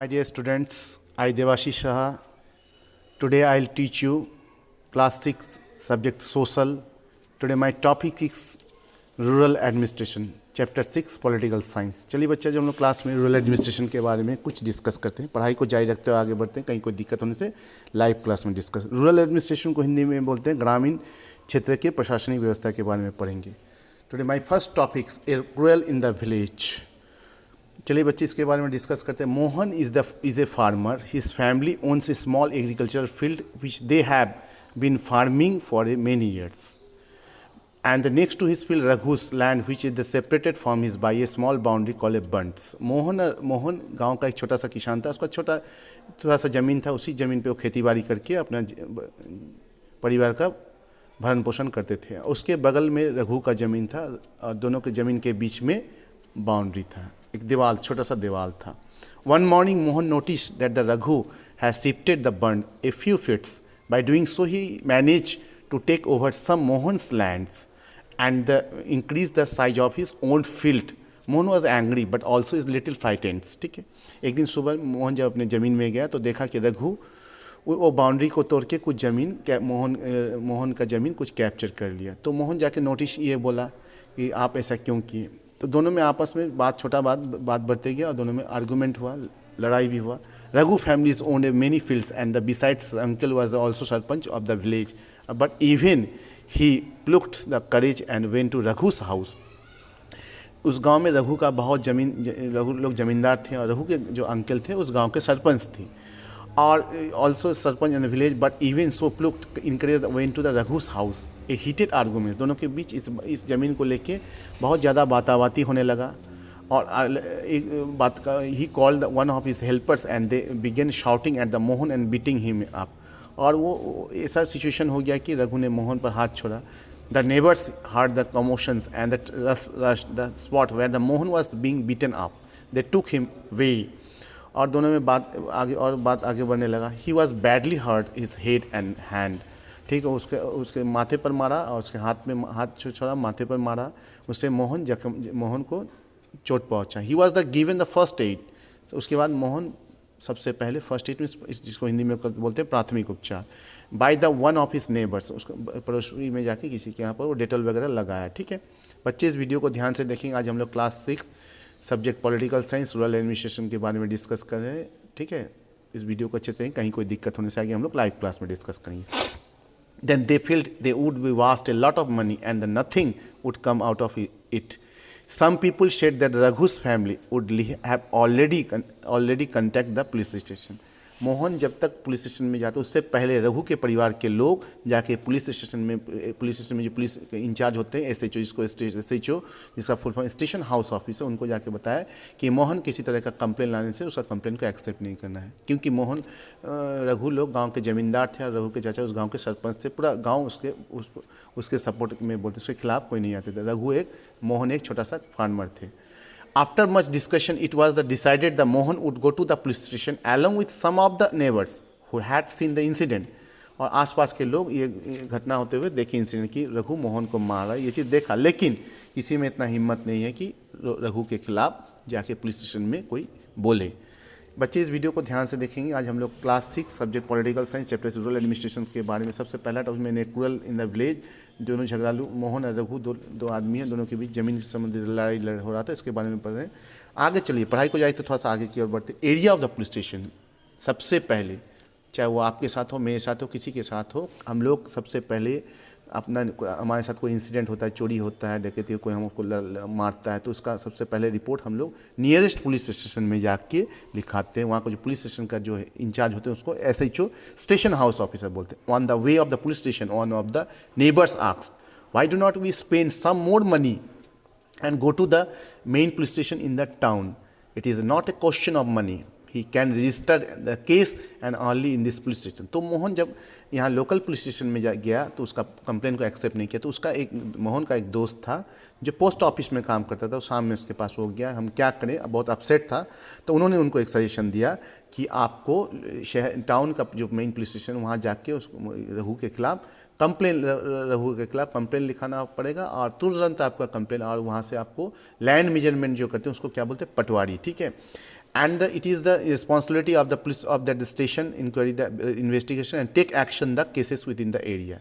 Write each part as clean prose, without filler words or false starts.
My dear students, I Devashish Shah. Today I'll teach you class 6 subject social. Today my topic is rural administration chapter 6 political science. चलिए बच्चा, जब हम लोग class में rural administration के बारे में कुछ डिस्कस करते हैं, पढ़ाई को जारी रखते हुए आगे बढ़ते हैं, कहीं कोई दिक्कत होने से लाइव क्लास में डिस्कस। रूरल एडमिनिस्ट्रेशन को हिंदी में बोलते हैं ग्रामीण क्षेत्र के प्रशासनिक व्यवस्था के बारे में पढ़ेंगे। Today my first topics rural in the village. चलिए बच्चे, इसके बारे में डिस्कस करते हैं। Mohan is a farmer. His family owns a small agricultural field which they have been farming for a many years, and the next to his field Raghu's land, which is the separated from his by a small boundary called a bunts. Mohan गांव का एक छोटा सा किसान था। उसका थोड़ा सा ज़मीन था। उसी ज़मीन पे वो खेती बाड़ी करके अपना परिवार का भरण पोषण करते थे। उसके बगल में रघु का ज़मीन था और दोनों के ज़मीन के बीच में बाउंड्री था, एक दीवार, छोटा सा दीवार था। One morning Mohan noticed that the Raghu has shifted the bund a few feet. By doing so, he managed to take over some Mohan's lands and increase the size of his own field. Mohan was angry but also is little frightened. ठीक है, एक दिन सुबह मोहन जब अपने ज़मीन में गया तो देखा कि रघु वो बाउंड्री को तोड़ के कुछ ज़मीन मोहन का ज़मीन कुछ कैप्चर कर लिया। तो मोहन जाके नोटिस ये बोला कि आप ऐसा क्यों किए। तो दोनों में आपस में बात बढ़ते गया और दोनों में आर्गूमेंट हुआ, लड़ाई भी हुआ। Raghu families owned many fields and besides uncle was also sarpanch of the village. But even he plucked the courage and went to Raghu's house. उस गांव में रघु का बहुत ज़मीन, रघु लोग ज़मींदार थे और रघु के जो अंकल थे उस गांव के सरपंच थे और also sarpanch in the village. But even so plucked encourage went to the Raghu's house. A heated argument, दोनों के बीच इस ज़मीन को लेके बहुत ज़्यादा बाताबाती होने लगा। और एक बात का he called one of his helpers and they begin shouting at the Mohan and beating him up. और वो ऐसा सिचुएशन हो गया कि रघु ने मोहन पर हाथ छोड़ा। The neighbours heard the commotions and the spot where the Mohan was being beaten up. They took him way. और दोनों में बात आगे बढ़ने लगा। He was badly hurt his head and hand. ठीक है, उसके माथे पर मारा और उसके हाथ छोड़ा, माथे पर मारा। उससे मोहन को चोट पहुंचा। He was the given the first aid. उसके बाद मोहन सबसे पहले फर्स्ट एड में, जिसको हिंदी में बोलते हैं प्राथमिक उपचार, by the one of his neighbours. उसको पड़ोसी में जाके किसी के यहाँ पर वो डेटॉल वगैरह लगाया। ठीक है बच्चे, इस वीडियो को ध्यान से देखेंगे। आज हम लोग class 6 subject political science rural administration के बारे में डिस्कस कर रहे हैं। ठीक है, इस वीडियो को अच्छे से, कहीं कोई दिक्कत होने से आगे हम लोग लाइव क्लास में डिस्कस करेंगे। Then they felt they would be lost a lot of money and that nothing would come out of it. Some people said that Raghu's family would have already contacted the police station. Mohan जब तक police station में जाता उससे पहले रघु के परिवार के लोग जाके पुलिस स्टेशन में जो पुलिस इंचार्ज होते हैं SHO, जिसको SHO जिसका full form station house officer, उनको जाके बताया कि मोहन किसी तरह का कंप्लेन लाने से उसका कंप्लेन को एक्सेप्ट नहीं करना है। क्योंकि रघु लोग गांव के ज़मींदार थे और रघु के चाचा उस गांव के सरपंच थे। पूरा गांव उसके सपोर्ट में बोलते, उसके खिलाफ कोई नहीं आते थे। मोहन एक छोटा सा फार्मर थे। After much discussion, it was decided that Mohan would go to the police station along with some of the neighbors who had seen the incident. और आसपास के लोग ये घटना होते हुए देखे, इंसिडेंट की रघु मोहन को मारा, ये चीज़ देखा। लेकिन किसी में इतना हिम्मत नहीं है कि रघु के खिलाफ जाके पुलिस स्टेशन में कोई बोले। बच्चे, इस वीडियो को ध्यान से देखेंगे। आज हम लोग class 6 subject political science chapter rural administration के बारे में सबसे पहला टॉपिक मैंने रूरल इन द विलेज। दोनों झगड़ालू मोहन और रघु दो आदमी हैं, दोनों के बीच जमीन से संबंधित लड़ाई हो रहा था, इसके बारे में पढ़ रहे हैं। आगे चलिए, पढ़ाई को जाए तो थोड़ा सा आगे की ओर बढ़ते। Area of the police station. सबसे पहले, चाहे वो आपके साथ हो, मेरे साथ हो, किसी के साथ हो, हम लोग सबसे पहले हमारे साथ कोई इंसिडेंट होता है, चोरी होता है, डकैती, कोई हमको मारता है, तो उसका सबसे पहले रिपोर्ट हम लोग नियरेस्ट पुलिस स्टेशन में जाके लिखाते हैं। वहाँ को जो पुलिस स्टेशन का जो इंचार्ज होते हैं उसको SHO स्टेशन हाउस ऑफिसर बोलते हैं। On the way of the police station, one of the neighbours asked, why do not we spend some more money and go to the main police station in the town? It is not a question of money. He can register the case and only in this police station. तो मोहन जब यहाँ local police station में गया तो उसका complain को accept नहीं किया। तो मोहन का एक दोस्त था जो पोस्ट ऑफिस में काम करता था, वो शाम में उसके पास हो गया, हम क्या करें, बहुत अपसेट था। तो उन्होंने उनको एक सजेशन दिया कि आपको टाउन का जो मेन पुलिस स्टेशन, वहाँ जाके रघु के खिलाफ कंप्लेन लिखाना पड़ेगा और तुरंत आपका कंप्लेन, और वहाँ से आपको लैंड मेजरमेंट जो करते हैं उसको क्या बोलते हैं, पटवारी। ठीक है, and it is the responsibility of the police of that station inquiry the investigation and take action the cases within the area.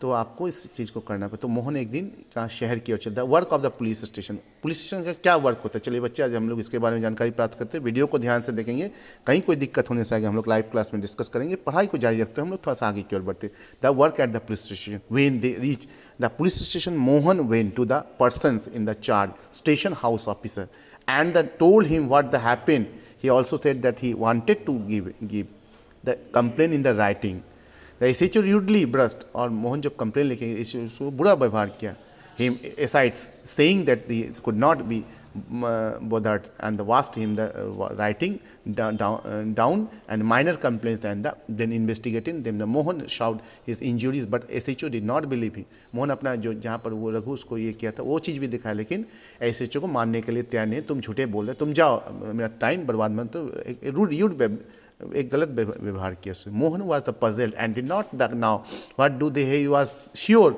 तो आपको इस चीज़ को करना पड़े. तो मोहन एक दिन कहाँ शहर की ओर चलता है. Work of the police station का क्या वर्क होता है, चलिए बच्चे आज हम लोग इसके बारे में जानकारी प्राप्त करते हैं. वीडियो को ध्यान से देखेंगे, कहीं कोई दिक्कत होने से आगे हम लोग लाइव क्लास में डिस्कस करेंगे. पढ़ाई को जारी रखते हैं हम लोग, थोड़ा सा आगे की ओर बढ़ते. The work at the police station. When they reach the police station, Mohan went to the persons in the charge, station house officer, and told him what the happened. He also said that he wanted to give the complaint in the writing. The SHO rudely brushed, और मोहन जब complain लेके उसको बुरा व्यवहार किया. Him asides, saying that he could not be bothered, and washed him the writing down and minor complaints, and then investigating them. The Mohan showed his injuries, but SHO did not believe him. Mohan अपना जो जहाँ पर वो रघु उसको ये किया था वो चीज़ भी दिखाया, लेकिन SHO को मानने के लिए तैयार नहीं. तुम झूठे बोल रहे, तुम जाओ, मेरा टाइम बर्बाद मत. तो एक गलत व्यवहार किया उससे. Mohan was puzzled and did not know what do they. He was sure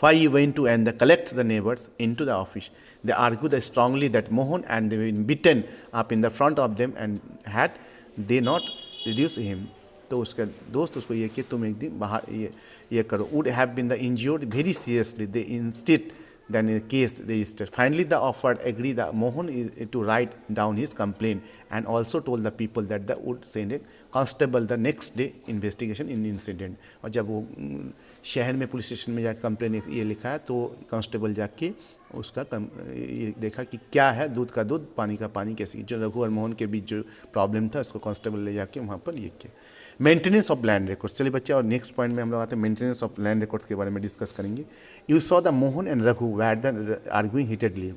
why he went to and collect the neighbors into the office. They argued strongly that Mohan and they been beaten up in the front of them, and had they not reduced him. तो उसका दोस्त उसको ये कि तुम एक दिन बाहर ये करो. Would have been the injured very seriously. They instead then a case registered. Finally, the offered agreed that Mohan is to write down his complaint, and also told the people that they would send a constable the next day investigation in incident. और जब वो शहर में police station में जाकर complain ये लिखा है, तो कांस्टेबल जाके उसका ये देखा कि क्या है, दूध का दूध पानी का पानी कैसे, जो रघु और मोहन के बीच जो प्रॉब्लम था उसको कांस्टेबल ले जाके वहाँ पर ये किया. Maintenance of land records. चलिए बच्चे, और नेक्स्ट पॉइंट में हम लोग आते हैं मेंटेनेंस ऑफ लैंड रिकॉर्ड्स के बारे में डिस्कस करेंगे. You saw the Mohan and Raghu were arguing heatedly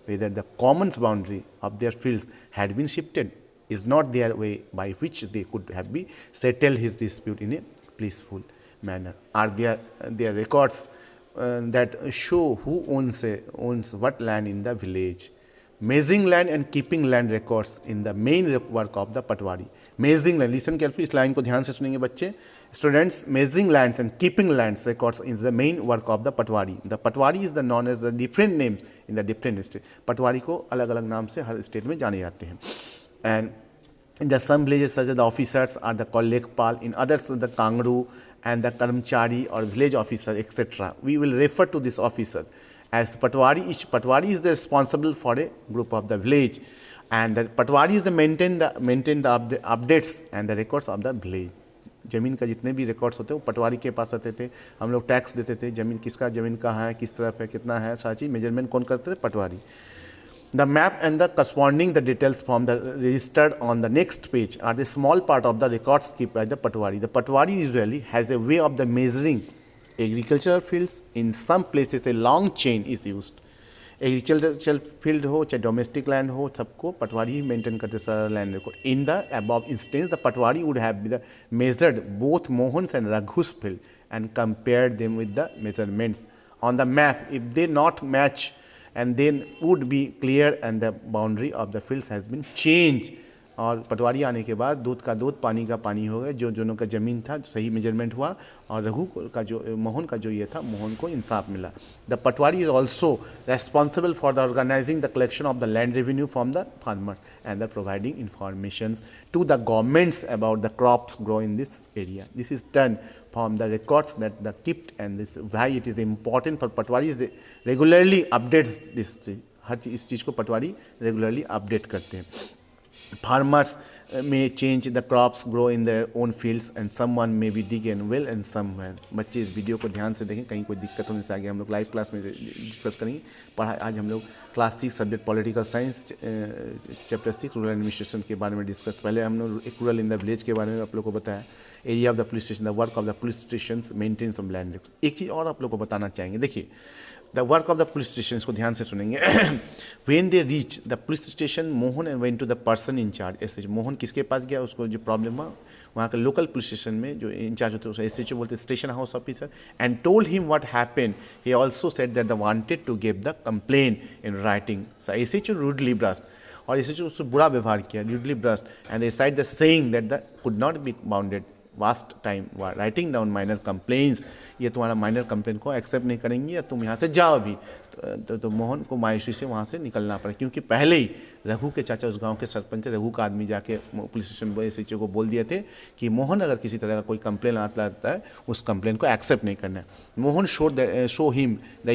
whether the common boundary of their fields had been shifted. Is not there way by which they could have been settled his dispute in a peaceful manner? Are there records that show who owns what land in the village? Measuring land and keeping land records in the main work of the Patwari. Measuring land, listen carefully, इस line को ध्यान से सुनेंगे बच्चे. Students, measuring lands and keeping lands records is the main work of the Patwari. The Patwari is the known as the different names in the different state. Patwari को अलग अलग नाम से हर स्टेट में जाने जाते हैं. And in the some villages such as the officers are the called Lekpal, in others the Kangru and the Karmchari or village officer, etc. We will refer to this officer as Patwari. Each Patwari is the responsible for a group of the village, and the Patwari is the maintain the updates and the records of the village. ज़मीन का जितने भी records होते हैं वो पटवारी के पास आते थे. हम लोग टैक्स देते थे, ज़मीन किसका ज़मीन कहाँ है, किस तरफ है, कितना है, सारी चीज़ मेजरमेंट कौन करते थे, पटवारी. The map and the corresponding the details from the registered on the next page are the small part of the records kept by the Patwari. The Patwari usually has a way of the measuring agricultural fields. In some places a long chain is used. Agricultural field हो चाहे domestic land हो, सबको पटवारी ही maintain करते सारा land record. In the above instance the patwari would have be the measured both Mohan's and Raghu's field and compared them with the measurements on the map. If they not match, and then would be clear and the boundary of the fields has been changed. और पटवारी आने के बाद दूध का दूध पानी का पानी हो गया. जो दोनों का ज़मीन था सही मेजरमेंट हुआ, और रघु का जो मोहन का जो ये था, मोहन को इंसाफ मिला. The patwari is also responsible for the organizing the collection of the land revenue from the farmers and the providing information to the governments about the crops grow in this area. This is done from the records that the kept, and this why it is important for Patwari is regularly updates this चीज. हर चीज़ इस चीज़ को पटवारी regularly update करते हैं. Farmers may change the crops grow in their own fields, and someone may be digging well and somewhere. बच्चे इस video को ध्यान से देखें, कहीं कोई दिक्कत होने से आगे हम लोग लाइव क्लास में डिस्कस करेंगे. आज हम लोग class 6 subject political science chapter 6 rural administration के बारे में डिस्कस. पहले हम लोग एक रूरल इन द विलेज के बारे में आप लोग को बताया. Area of the police station, the work of the police station, maintenance of land records. एक चीज़ और आप लोग को बताना चाहेंगे. देखिए, the work of the police station को ध्यान से सुनेंगे. When they reach the police station, Mohan and went to the person in charge. S H Mohan किसके पास गया, उसको जो प्रॉब्लम हुआ वहाँ के लोकल पुलिस स्टेशन में जो इंचार्ज होते हैं उसे एस एच ओ बोलते हैं, station house officer, and told him what happened. He also said that the wanted to give the complain in writing. So S H O rudely burst, और S H O उससे बुरा व्यवहार किया, rudely burst, and they side the saying that the could not be bounded. Waste time writing down minor complaints, ये तुम्हारा minor complaint को accept नहीं करेंगी या तुम यहाँ से जाओ भी। तो मोहन को मायूसी से वहाँ से निकलना पड़ा, क्योंकि पहले ही रघु के चाचा उस गांव के सरपंच थे, रघु का आदमी जाके पुलिस स्टेशन एस को बोल दिए थे कि मोहन अगर किसी तरह का कोई कंप्लेन आता है उस कंप्लेन को एक्सेप्ट नहीं करना है। Mohan show him the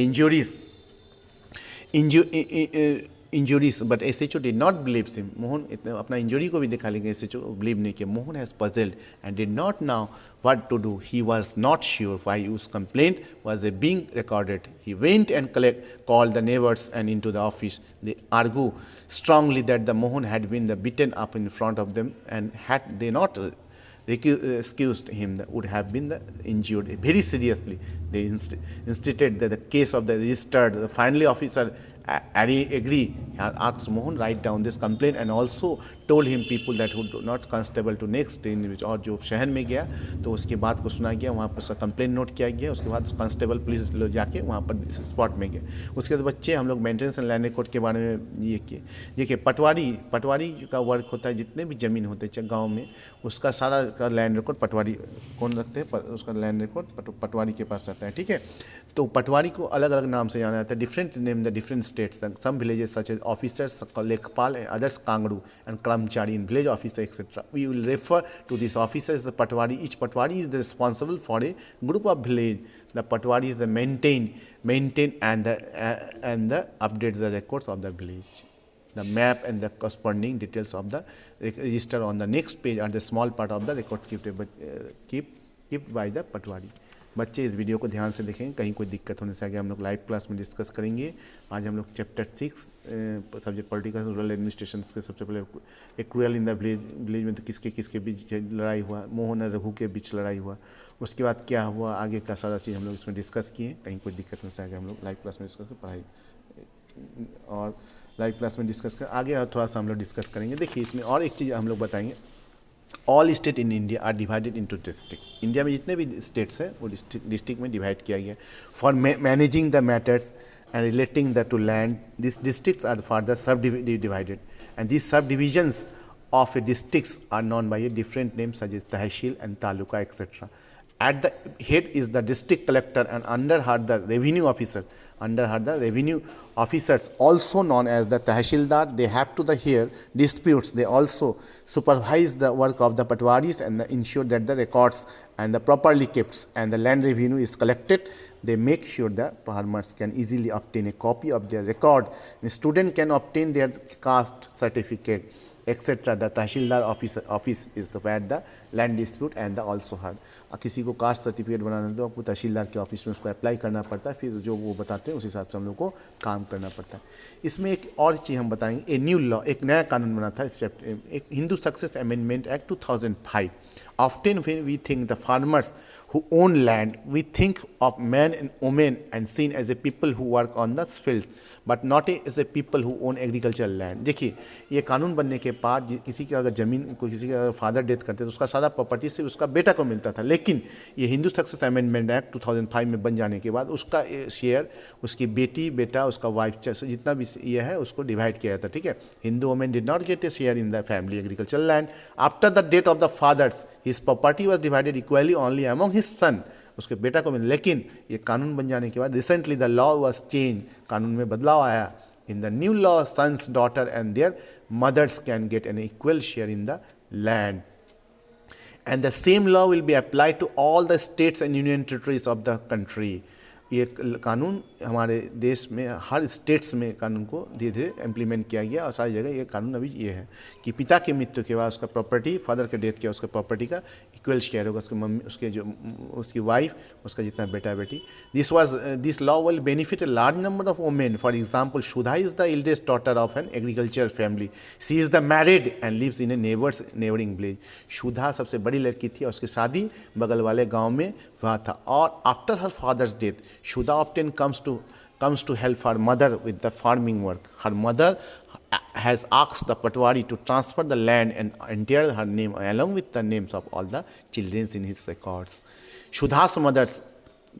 injuries but SHO did not believe him. Mohan इतना अपना इंजुरी को भी दिखा, लेकिन SHO बिलीव नहीं किया। Mohan has puzzled and did not now what to do. He was not sure why whose complaint was being recorded. He went and called the neighbors and into the office. They argue strongly that the Mohan had been beaten up in front of them, and had they not excused him, would have been injured very seriously. They instituted the case of the registered. The finally officer agree, asked Mohan write down this complaint and also told him people that who do not constable to next in which, और जो शहर में गया तो उसके बात को सुना गया, वहाँ पर उसका कंप्लेंट नोट किया गया। उसके बाद कांस्टेबल पुलिस लोग जाके वहाँ पर स्पॉट में गए। उसके बाद बच्चे हम लोग मेंटेनेंस एंड लैंड रिकॉर्ड के बारे में ये किए। देखिए पटवारी का वर्क होता है, जितने भी ज़मीन होते हैं गाँव में उसका सारा का लैंड रिकॉर्ड पटवारी कौन रखते हैं, उसका लैंड रिकॉर्ड पटवारी के पास रहता है, ठीक है। तो पटवारी को अलग अलग नाम से जाना जाता है, different name the different states, some villages such as officers, lekhpal and others कांगड़ू एंड कर्मचारी in village officer etc. We will refer to this officer as the patwari. Each patwari is responsible for a group of village. The patwari is the maintain and the updates the records of the village. The map and the corresponding details of the register on the next page are the small part of the records kept by the patwari. बच्चे इस video को ध्यान से देखेंगे, कहीं कोई दिक्कत होने से आगे हम लोग लाइव क्लास में डिस्कस करेंगे। आज हम लोग chapter 6 subject political rural administration से सबसे पहले एक क्रूएल इन द विलेज में तो किसके बीच लड़ाई हुआ, मोहन और रघु के बीच लड़ाई हुआ, उसके बाद क्या हुआ आगे का सारा चीज़ हम लोग इसमें डिस्कस किए। कहीं कोई दिक्कत होने से आगे हम लोग लाइव क्लास में डिस्कस पढ़ाई और लाइव क्लास में डिस्कस कर आगे और थोड़ा सा हम लोग डिस्कस करेंगे। देखिए इसमें और एक चीज़ हम लोग बताएंगे, all state in India are divided into district. India में जितने भी स्टेट्स हैं वो डिस्ट्रिक्ट में डिवाइड किया गया for managing the matters and relating the to land. This districts are further sub divided and this sub divisions of a districts are known by a different names such as Tahsil and Taluka etc. At the head is the district collector and under her the revenue officer. Under her the revenue officers also known as the Tahsildar. They have to hear disputes. They also supervise the work of the patwaris and ensure that the records and the properly kept and the land revenue is collected. They make sure the farmers can easily obtain a copy of their record. The student can obtain their caste certificate etc. The Tahsildar office is where the land dispute and the also heard. किसी को caste certificate बनाना है तो आपको तहसीलदार के office में उसको apply करना पड़ता है, फिर जो वो बताते हैं उस हिसाब से हम लोग को काम करना पड़ता है। इसमें एक और चीज़ हम बताएंगे, ए न्यू लॉ, एक नया कानून बना था एक Hindu success amendment act 2005. Often when we think the farmers who own land, we think of men and women and seen as a people who work on the fields, but not as a people who own agricultural land. देखिए ये कानून बनने के बाद किसी की अगर ज़मीन को किसी का फादर डेथ करते तो उसका सारा प्रॉपर्टी से उसका बेटा को मिलता था, लेकिन ये हिंदू सक्सेस अमेंडमेंट एक्ट 2005 में बन जाने के बाद उसका शेयर उसकी बेटी बेटा उसका वाइफ जितना भी ये है उसको डिवाइड किया जाता, ठीक है। Hindu women did not get a share in the family agricultural land. After the death of the fathers his property was divided equally only among his son, उसके बेटा को मिला। लेकिन ये कानून बन जाने के बाद recently the law was change, कानून में बदलाव आया। In the new law sons daughter and their mothers can get an equal share in the land and the same law will be applied to all the states and union territories of the country. ये कानून हमारे देश में हर states में कानून को धीरे धीरे इम्प्लीमेंट किया गया और सारी जगह ये कानून अभी ये है कि पिता के मृत्यु के बाद उसका प्रॉपर्टी, फादर के डेथ के उसका प्रॉपर्टी का इक्वल शेयर होगा, उसकी मम्मी उसके जो उसकी वाइफ उसका जितना बेटा बेटी। This law will benefit a large number of women. For example Sudha is the eldest daughter of an agriculture family, she is the married and lives in a neighbouring village. Sudha सबसे बड़ी लड़की थी और उसकी शादी बगल वाले गाँव में हुआ था। और after her father's death Shuda often comes to help her mother with the farming work. Her mother has asked the patwari to transfer the land and enter her name along with the names of all the children in his records. Shudha's mothers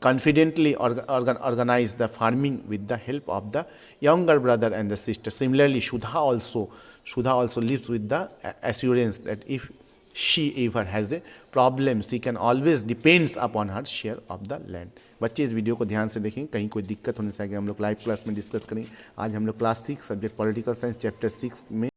confidently organize the farming with the help of the younger brother and the sister. Similarly, Shudha also lives with the assurance that if she ever has a problem, she can always depends upon her share of the land. बच्चे इस video को ध्यान से देखें, कहीं कोई दिक्कत होने से आगे हम लोग लाइव क्लास में डिस्कस करें। आज हम लोग class 6 subject political science chapter 6 में